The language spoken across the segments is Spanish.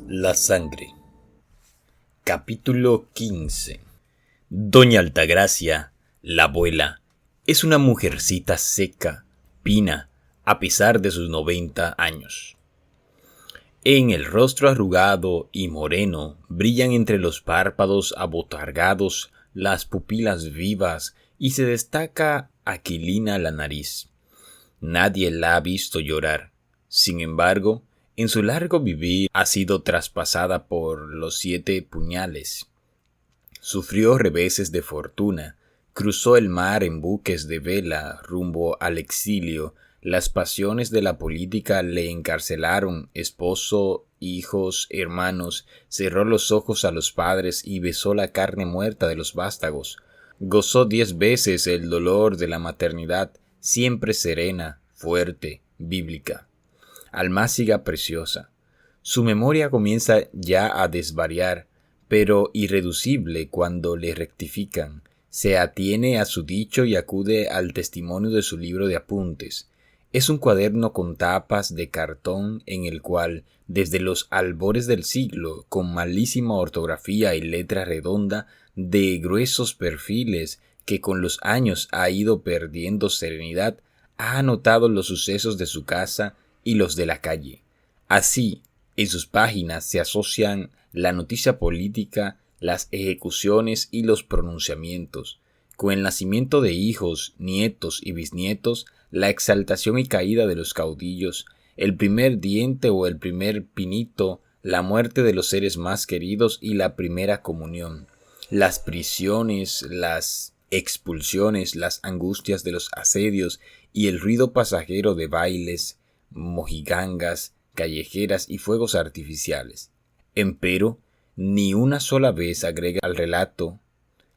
La sangre. Capítulo 15. Doña Altagracia, la abuela, es una mujercita seca, pina, a pesar de sus 90 años. En el rostro arrugado y moreno brillan entre los párpados abotargados las pupilas vivas y se destaca aquilina la nariz. Nadie la ha visto llorar. Sin embargo, en su largo vivir ha sido traspasada por los 7 puñales. Sufrió reveses de fortuna, cruzó el mar en buques de vela rumbo al exilio, las pasiones de la política le encarcelaron, esposo, hijos, hermanos, cerró los ojos a los padres y besó la carne muerta de los vástagos. Gozó 10 veces el dolor de la maternidad, siempre serena, fuerte, bíblica. Almáciga preciosa. Su memoria comienza ya a desvariar, pero irreducible cuando le rectifican. Se atiene a su dicho y acude al testimonio de su libro de apuntes. Es un cuaderno con tapas de cartón en el cual, desde los albores del siglo, con malísima ortografía y letra redonda, de gruesos perfiles que con los años ha ido perdiendo serenidad, ha anotado los sucesos de su casa y los de la calle. Así, en sus páginas se asocian la noticia política, las ejecuciones y los pronunciamientos. Con el nacimiento de hijos, nietos y bisnietos, la exaltación y caída de los caudillos, el primer diente o el primer pinito, la muerte de los seres más queridos y la primera comunión, las prisiones, las expulsiones, las angustias de los asedios y el ruido pasajero de bailes, mojigangas, callejeras y fuegos artificiales. Empero, ni una sola vez agrega al relato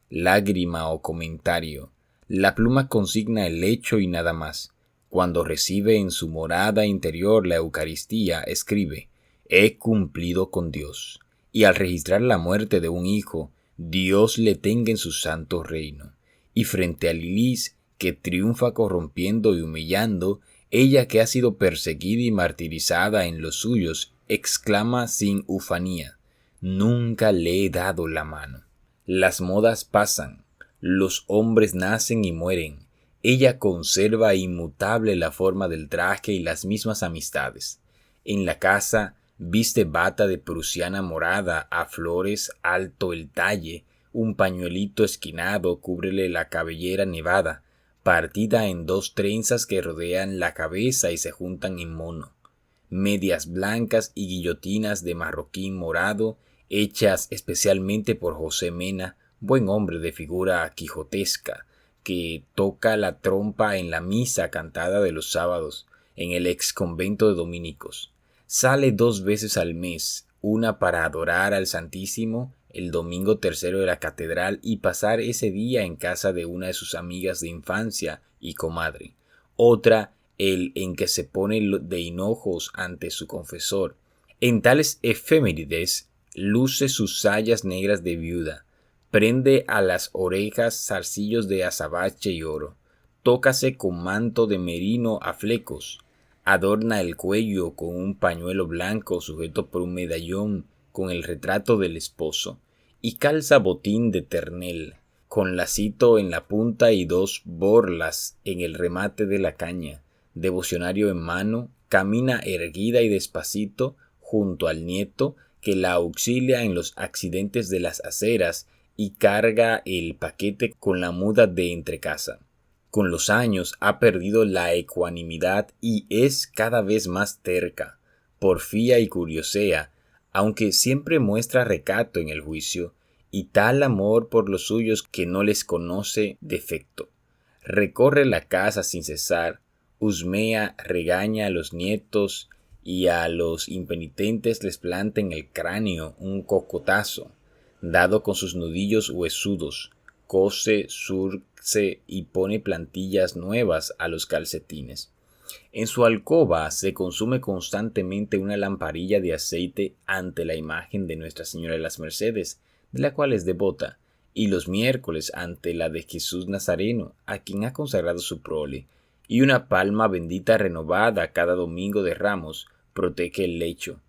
lágrima o comentario. La pluma consigna el hecho y nada más. Cuando recibe en su morada interior la Eucaristía, escribe: «He cumplido con Dios». Y al registrar la muerte de un hijo, Dios le tenga en su santo reino. Y frente a Lilis, que triunfa corrompiendo y humillando, ella que ha sido perseguida y martirizada en los suyos, exclama sin ufanía: «Nunca le he dado la mano». Las modas pasan, los hombres nacen y mueren. Ella conserva inmutable la forma del traje y las mismas amistades. En la casa viste bata de prusiana morada a flores, alto el talle, un pañuelito esquinado cúbrele la cabellera nevada, partida en 2 trenzas que rodean la cabeza y se juntan en mono. Medias blancas y guillotinas de marroquín morado, hechas especialmente por José Mena, buen hombre de figura quijotesca, que toca la trompa en la misa cantada de los sábados en el ex convento de dominicos. Sale 2 veces al mes, una para adorar al Santísimo el domingo tercero de la catedral y pasar ese día en casa de una de sus amigas de infancia y comadre, otra el en que se pone de hinojos ante su confesor. En tales efemérides luce sus sayas negras de viuda, prende a las orejas zarcillos de azabache y oro, tócase con manto de merino a flecos, adorna el cuello con un pañuelo blanco sujeto por un medallón con el retrato del esposo, y calza botín de ternel, con lacito en la punta y 2 borlas en el remate de la caña. Devocionario en mano, camina erguida y despacito junto al nieto que la auxilia en los accidentes de las aceras y carga el paquete con la muda de entrecasa. Con los años ha perdido la ecuanimidad y es cada vez más terca, porfía y curiosea, aunque siempre muestra recato en el juicio y tal amor por los suyos que no les conoce defecto. Recorre la casa sin cesar, husmea, regaña a los nietos y a los impenitentes les planta en el cráneo un cocotazo, dado con sus nudillos huesudos, cose, surce y pone plantillas nuevas a los calcetines. En su alcoba se consume constantemente una lamparilla de aceite ante la imagen de Nuestra Señora de las Mercedes, de la cual es devota, y los miércoles ante la de Jesús Nazareno, a quien ha consagrado su prole, y una palma bendita renovada cada domingo de Ramos protege el lecho.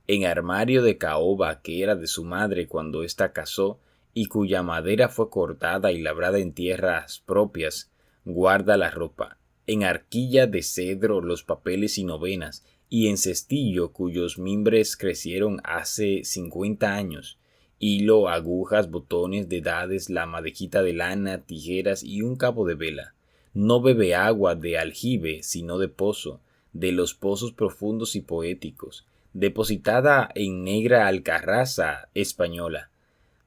En armario de caoba que era de su madre cuando ésta casó, y cuya madera fue cortada y labrada en tierras propias, guarda la ropa. En arquilla de cedro los papeles y novenas, y en cestillo cuyos mimbres crecieron hace 50 años, hilo, agujas, botones, dedades, la madejita de lana, tijeras y un cabo de vela. No bebe agua de aljibe, sino de pozo, de los pozos profundos y poéticos, depositada en negra alcarraza española.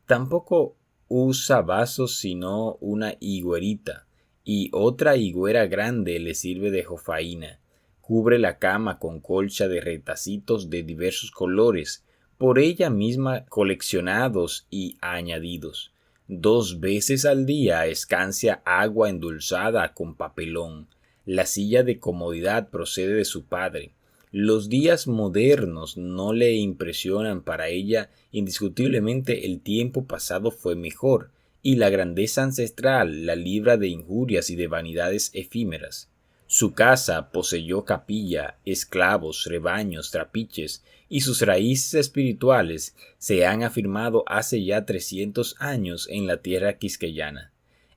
Tampoco usa vasos sino una higuerita, y otra higuera grande le sirve de jofaina. Cubre la cama con colcha de retacitos de diversos colores, por ella misma coleccionados y añadidos. 2 veces al día escancia agua endulzada con papelón. La silla de comodidad procede de su padre. Los días modernos no le impresionan. Para ella, indiscutiblemente el tiempo pasado fue mejor, y la grandeza ancestral la libra de injurias y de vanidades efímeras. Su casa poseyó capilla, esclavos, rebaños, trapiches, y sus raíces espirituales se han afirmado hace ya 300 años en la tierra quisqueyana.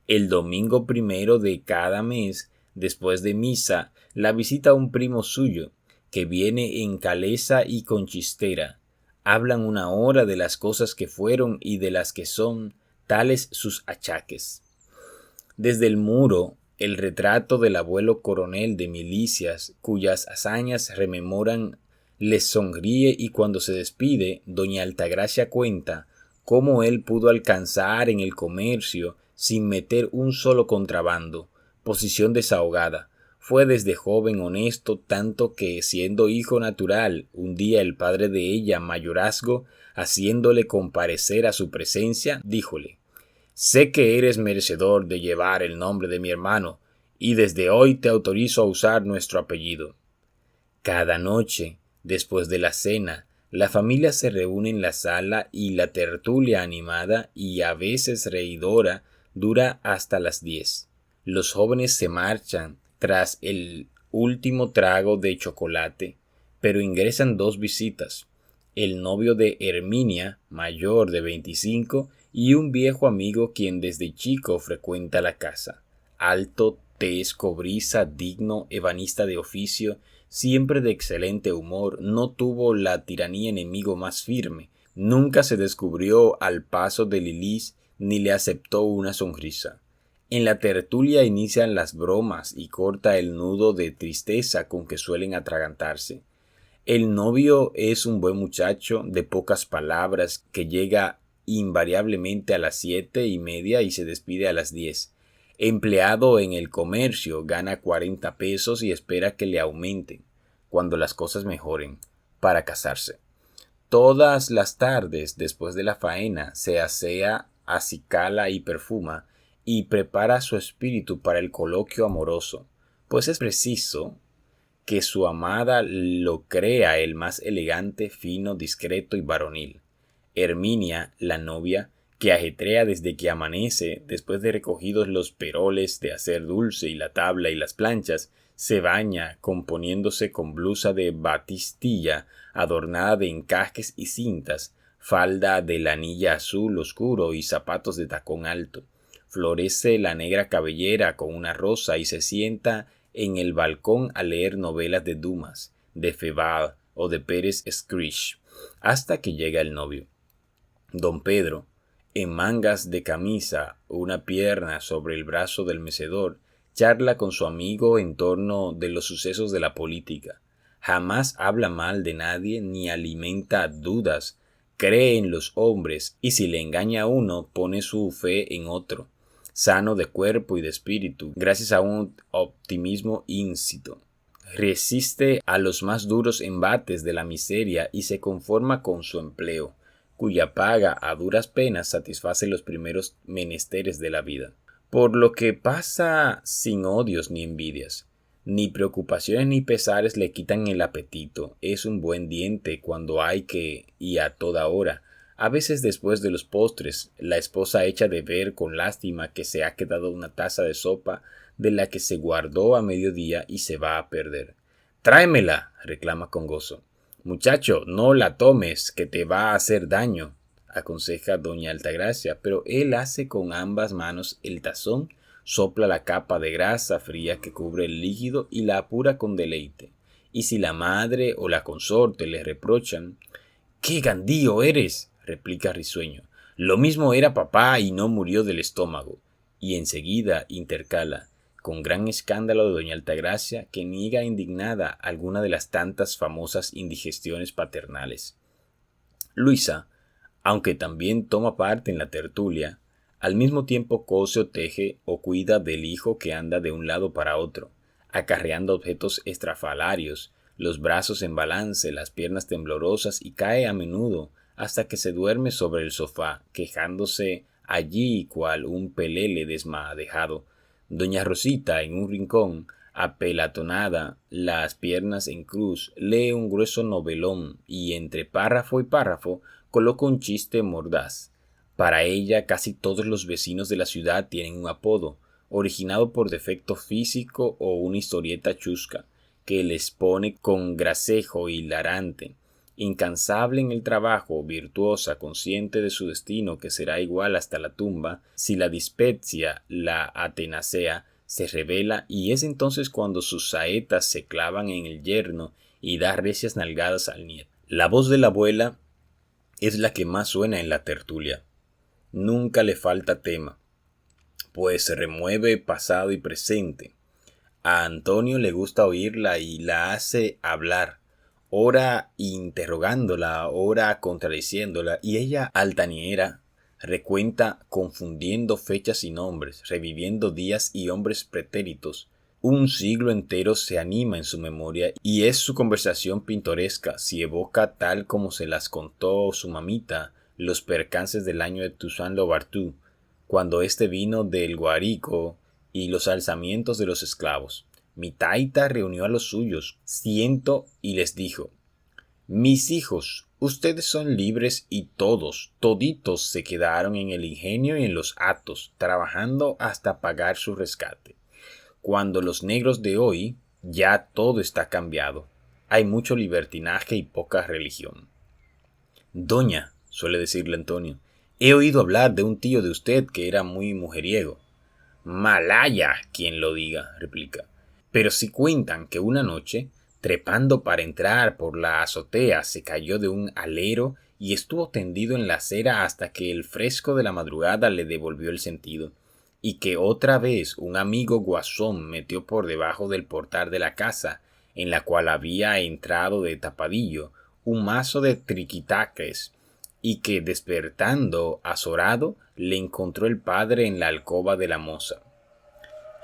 El domingo primero de cada mes, después de misa, la visita un primo suyo, que viene en caleza y con chistera. Hablan una hora de las cosas que fueron y de las que son, tales sus achaques. Desde el muro, el retrato del abuelo coronel de milicias, cuyas hazañas rememoran, les sonríe, y cuando se despide, doña Altagracia cuenta cómo él pudo alcanzar en el comercio sin meter un solo contrabando, posición desahogada. Fue desde joven honesto, tanto que, siendo hijo natural, un día el padre de ella, mayorazgo, haciéndole comparecer a su presencia, díjole: «Sé que eres merecedor de llevar el nombre de mi hermano, y desde hoy te autorizo a usar nuestro apellido». Cada noche, después de la cena, la familia se reúne en la sala y la tertulia animada y a veces reidora dura hasta las 10. Los jóvenes se marchan tras el último trago de chocolate, pero ingresan 2 visitas: el novio de Herminia, mayor de 25, y un viejo amigo quien desde chico frecuenta la casa. Alto, tez, cobriza, digno, ebanista de oficio, siempre de excelente humor, no tuvo la tiranía enemigo más firme, nunca se descubrió al paso de Lilis ni le aceptó una sonrisa. En la tertulia inician las bromas y corta el nudo de tristeza con que suelen atragantarse. El novio es un buen muchacho de pocas palabras que llega invariablemente a las 7:30 y se despide a las 10. Empleado en el comercio, gana 40 pesos y espera que le aumenten, cuando las cosas mejoren, para casarse. Todas las tardes, después de la faena, se asea, acicala y perfuma, y prepara su espíritu para el coloquio amoroso, pues es preciso que su amada lo crea el más elegante, fino, discreto y varonil. Herminia, la novia, que ajetrea desde que amanece, después de recogidos los peroles de hacer dulce y la tabla y las planchas, se baña componiéndose con blusa de batistilla adornada de encajes y cintas, falda de lanilla azul oscuro y zapatos de tacón alto. Florece la negra cabellera con una rosa y se sienta en el balcón a leer novelas de Dumas, de Feval o de Pérez Scrish, hasta que llega el novio. Don Pedro, en mangas de camisa, una pierna sobre el brazo del mecedor, charla con su amigo en torno de los sucesos de la política. Jamás habla mal de nadie ni alimenta dudas, cree en los hombres, y si le engaña a uno, pone su fe en otro, sano de cuerpo y de espíritu, gracias a un optimismo íncito. Resiste a los más duros embates de la miseria y se conforma con su empleo, cuya paga a duras penas satisface los primeros menesteres de la vida. Por lo que pasa sin odios ni envidias. Ni preocupaciones ni pesares le quitan el apetito. Es un buen diente cuando hay que, y a toda hora. A veces después de los postres, la esposa echa de ver con lástima que se ha quedado una taza de sopa de la que se guardó a mediodía y se va a perder. «Tráemela», reclama con gozo. Muchacho, no la tomes, que te va a hacer daño, aconseja doña Altagracia, pero él hace con ambas manos el tazón, sopla la capa de grasa fría que cubre el líquido y la apura con deleite. Y si la madre o la consorte le reprochan, ¡qué gandío eres!, replica risueño. Lo mismo era papá y no murió del estómago. Y enseguida intercala, con gran escándalo de doña Altagracia, que niega indignada alguna de las tantas famosas indigestiones paternales. Luisa, aunque también toma parte en la tertulia, al mismo tiempo cose o teje o cuida del hijo que anda de un lado para otro, acarreando objetos estrafalarios, los brazos en balance, las piernas temblorosas, y cae a menudo hasta que se duerme sobre el sofá, quejándose allí cual un pelele desmadejado. Doña Rosita, en un rincón, apelatonada, las piernas en cruz, lee un grueso novelón y entre párrafo y párrafo coloca un chiste mordaz. Para ella casi todos los vecinos de la ciudad tienen un apodo, originado por defecto físico o una historieta chusca, que les pone con gracejo hilarante. Incansable en el trabajo, virtuosa, consciente de su destino que será igual hasta la tumba, si la dispepsia la atenacea, se revela, y es entonces cuando sus saetas se clavan en el yerno y da recias nalgadas al nieto. La voz de la abuela es la que más suena en la tertulia. Nunca le falta tema, pues se remueve pasado y presente. A Antonio le gusta oírla y la hace hablar, ora interrogándola, ora contradiciéndola, y ella, altanera, recuenta confundiendo fechas y nombres, reviviendo días y hombres pretéritos. Un siglo entero se anima en su memoria y es su conversación pintoresca si evoca, tal como se las contó su mamita, los percances del año de Toussaint Louverture, cuando éste vino del Guárico, y los alzamientos de los esclavos. Mi taita reunió a los suyos, y les dijo: mis hijos, ustedes son libres, y toditos se quedaron en el ingenio y en los hatos, trabajando hasta pagar su rescate. Cuando los negros de hoy, ya todo está cambiado. Hay mucho libertinaje y poca religión. Doña, suele decirle Antonio, he oído hablar de un tío de usted que era muy mujeriego. Malaya, quien lo diga, replica. Pero si cuentan que una noche, trepando para entrar por la azotea, se cayó de un alero y estuvo tendido en la acera hasta que el fresco de la madrugada le devolvió el sentido, y que otra vez un amigo guasón metió por debajo del portal de la casa, en la cual había entrado de tapadillo, un mazo de triquitaques, y que despertando azorado le encontró el padre en la alcoba de la moza.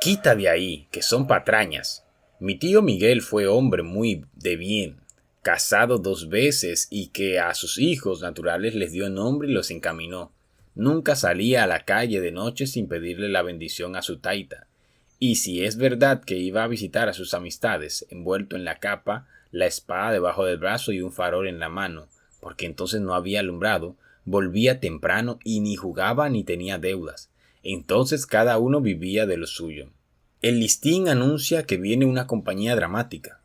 Quita de ahí, que son patrañas. Mi tío Miguel fue hombre muy de bien, casado 2 veces, y que a sus hijos naturales les dio nombre y los encaminó. Nunca salía a la calle de noche sin pedirle la bendición a su taita. Y si es verdad que iba a visitar a sus amistades, envuelto en la capa, la espada debajo del brazo y un farol en la mano, porque entonces no había alumbrado, volvía temprano y ni jugaba ni tenía deudas. Entonces cada uno vivía de lo suyo. El listín anuncia que viene una compañía dramática.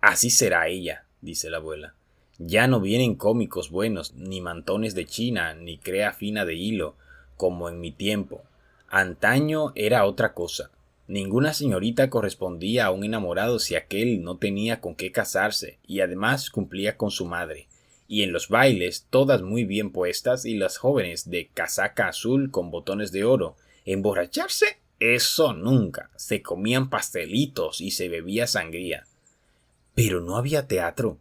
Así será ella, dice la abuela. Ya no vienen cómicos buenos, ni mantones de China, ni crea fina de hilo, como en mi tiempo. Antaño era otra cosa. Ninguna señorita correspondía a un enamorado si aquél no tenía con qué casarse, y además cumplía con su madre. Y en los bailes, todas muy bien puestas, y las jóvenes de casaca azul con botones de oro. ¿Emborracharse? Eso nunca. Se comían pastelitos y se bebía sangría. Pero no había teatro.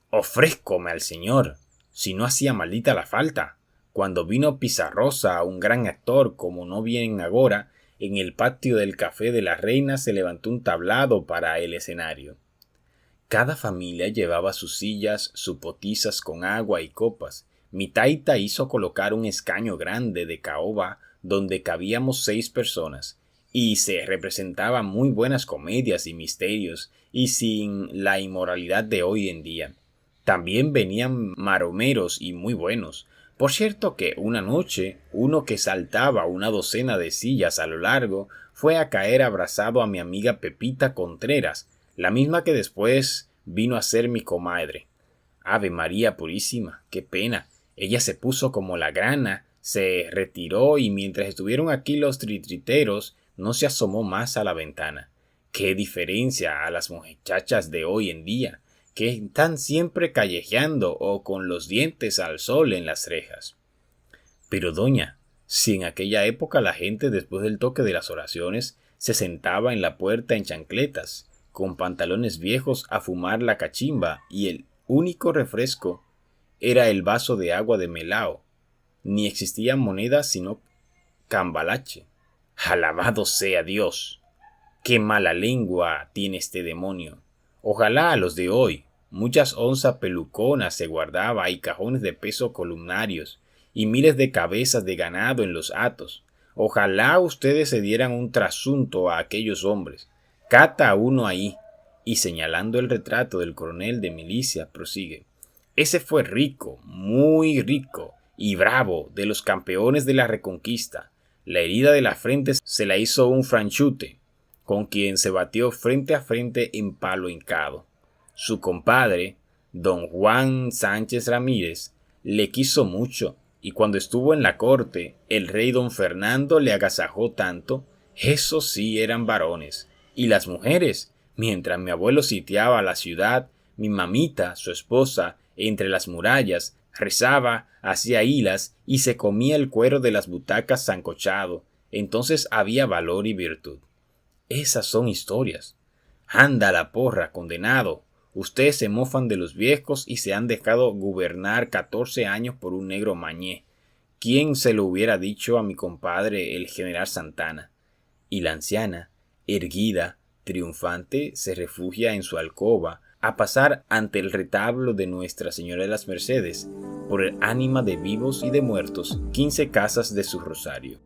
Ofrézcome al señor, si no hacía maldita la falta. Cuando vino Pizarrosa, un gran actor, como no vienen agora, en el patio del Café de la Reina se levantó un tablado para el escenario. Cada familia llevaba sus sillas, sus potizas con agua y copas. Mi taita hizo colocar un escaño grande de caoba donde cabíamos 6 personas, y se representaban muy buenas comedias y misterios, y sin la inmoralidad de hoy en día. También venían maromeros y muy buenos. Por cierto que una noche, uno que saltaba una docena de sillas a lo largo fue a caer abrazado a mi amiga Pepita Contreras, la misma que después vino a ser mi comadre. Ave María Purísima, qué pena. Ella se puso como la grana, se retiró y mientras estuvieron aquí los titiriteros, no se asomó más a la ventana. Qué diferencia a las muchachas de hoy en día, que están siempre callejeando o con los dientes al sol en las rejas. Pero doña, si en aquella época la gente después del toque de las oraciones se sentaba en la puerta en chancletas, con pantalones viejos a fumar la cachimba y el único refresco era el vaso de agua de melao, ni existían monedas sino cambalache. Alabado sea Dios. Qué mala lengua tiene este demonio. Ojalá a los de hoy muchas onzas peluconas se guardaba y cajones de peso columnarios y miles de cabezas de ganado en los hatos. Ojalá ustedes se dieran un trasunto a aquellos hombres. Cata uno ahí. Y señalando el retrato del coronel de milicia, prosigue. Ese fue rico, muy rico y bravo, de los campeones de la Reconquista. La herida de la frente se la hizo un franchute, con quien se batió frente a frente en palo hincado. Su compadre, don Juan Sánchez Ramírez, le quiso mucho, y cuando estuvo en la corte, el rey don Fernando le agasajó tanto. Esos sí eran varones. Y las mujeres, mientras mi abuelo sitiaba la ciudad, mi mamita, su esposa, entre las murallas, rezaba, hacía hilas y se comía el cuero de las butacas sancochado. Entonces había valor y virtud. Esas son historias. Anda la porra, condenado. Ustedes se mofan de los viejos y se han dejado gobernar 14 años por un negro mañé. ¿Quién se lo hubiera dicho a mi compadre el general Santana? Y la anciana, erguida, triunfante, se refugia en su alcoba a pasar ante el retablo de Nuestra Señora de las Mercedes, por el ánima de vivos y de muertos, 15 casas de su rosario.